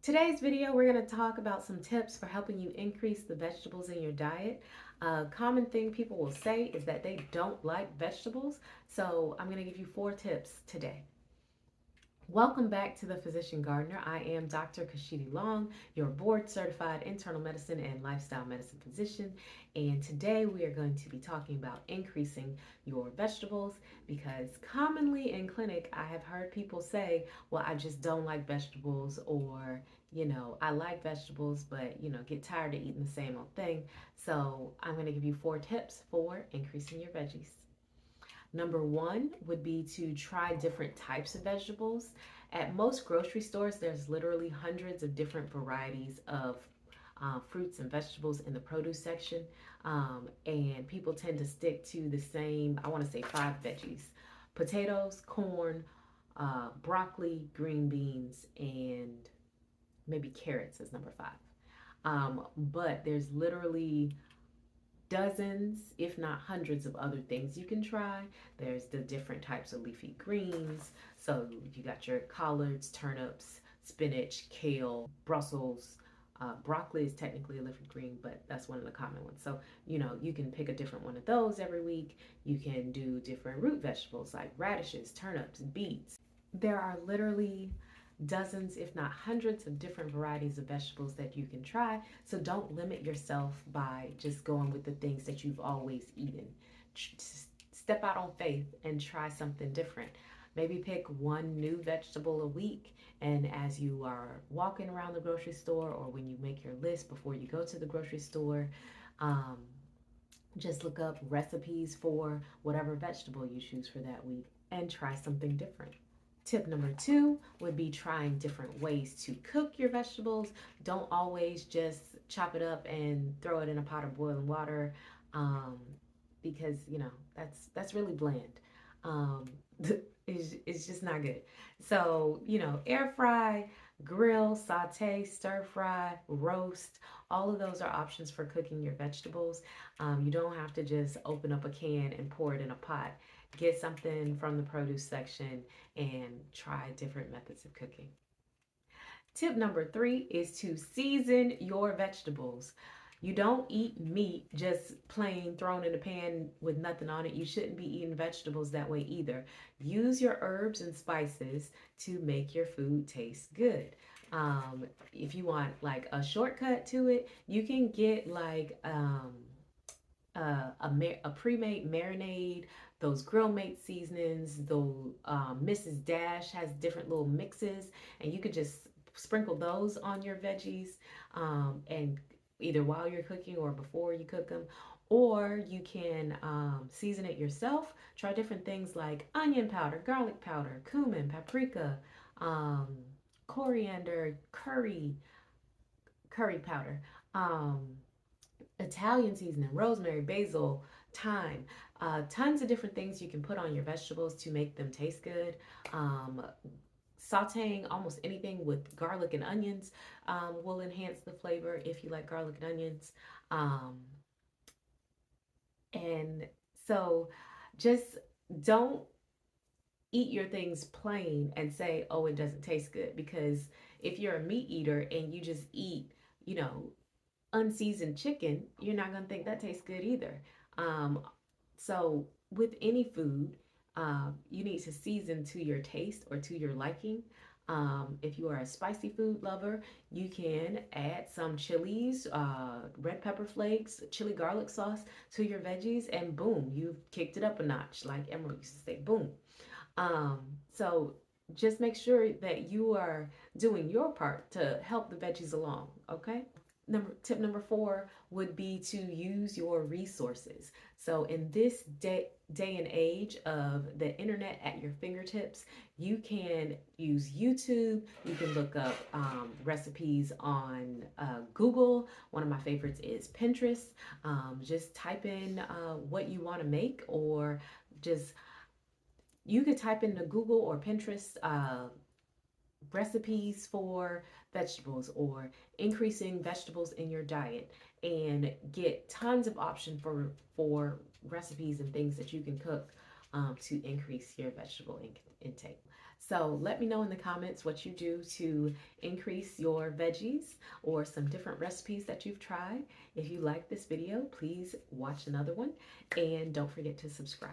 Today's video, we're going to talk about some tips for helping you increase the vegetables in your diet. A common thing people will say is that they don't like vegetables, so I'm going to give you 4 tips today. Welcome back to the Physician Gardener. I am Dr. Kashidi Long, your board certified internal medicine and lifestyle medicine physician. And today we are going to be talking about increasing your vegetables because commonly in clinic I have heard people say, well, I just don't like vegetables, or, I like vegetables, but, get tired of eating the same old thing. So I'm going to give you 4 tips for increasing your veggies. Number one would be to try different types of vegetables. At most grocery stores, there's literally hundreds of different varieties of fruits and vegetables in the produce section. And people tend to stick to the same, I want to say 5 veggies: potatoes, corn, broccoli, green beans, and maybe carrots as number 5. But there's literally dozens, if not hundreds, of other things you can try. There's the different types of leafy greens. So you got your collards, turnips, spinach, kale, Brussels. Broccoli is technically a leafy green, but that's one of the common ones. So, you can pick a different one of those every week. You can do different root vegetables like radishes, turnips, beets. There are literally dozens, if not hundreds, of different varieties of vegetables that you can try. So don't limit yourself by just going with the things that you've always eaten. Step out on faith and try something different. Maybe pick one new vegetable a week, and as you are walking around the grocery store or when you make your list before you go to the grocery store, um, just look up recipes for whatever vegetable you choose for that week and try something different. Tip number 2 would be trying different ways to cook your vegetables. Don't always just chop it up and throw it in a pot of boiling water, um, because that's really bland. Um, it's just not good. So air fry, grill, saute, stir fry, roast. All of those are options for cooking your vegetables. You don't have to just open up a can and pour it in a pot. Get something from the produce section and try different methods of cooking. Tip number 3 is to season your vegetables. You don't eat meat just plain thrown in a pan with nothing on it. You shouldn't be eating vegetables that way either. Use your herbs and spices to make your food taste good. If you want like a shortcut to it, you can get like a pre-made marinade, those grill mate seasonings. Though Mrs. Dash has different little mixes, and you could just sprinkle those on your veggies, and either while you're cooking or before you cook them. Or you can season it yourself. Try different things like onion powder, garlic powder, cumin, paprika, um, coriander, curry powder. Um, Italian seasoning, rosemary, basil, thyme, tons of different things you can put on your vegetables to make them taste good. Um, Sauteing almost anything with garlic and onions will enhance the flavor if you like garlic and onions. Um, and so just don't eat your things plain and say, oh, it doesn't taste good. Because if you're a meat eater and you just eat, you know, unseasoned chicken, you're not going to think that tastes good either. Um, so, with any food, you need to season to your taste or to your liking. If you are a spicy food lover, you can add some chilies, red pepper flakes, chili garlic sauce to your veggies, and boom, you've kicked it up a notch, like Emerald used to say, boom. Um, so, just make sure that you are doing your part to help the veggies along, okay? Tip number 4 would be to use your resources. So in this day and age of the internet at your fingertips, you can use YouTube. You can look up recipes on Google. One of my favorites is Pinterest. Just type in what you want to make, or just you could type into Google or Pinterest recipes for vegetables or increasing vegetables in your diet, and get tons of options for recipes and things that you can cook to increase your vegetable intake. So let me know in the comments what you do to increase your veggies or some different recipes that you've tried. If you like this video, please watch another one and don't forget to subscribe.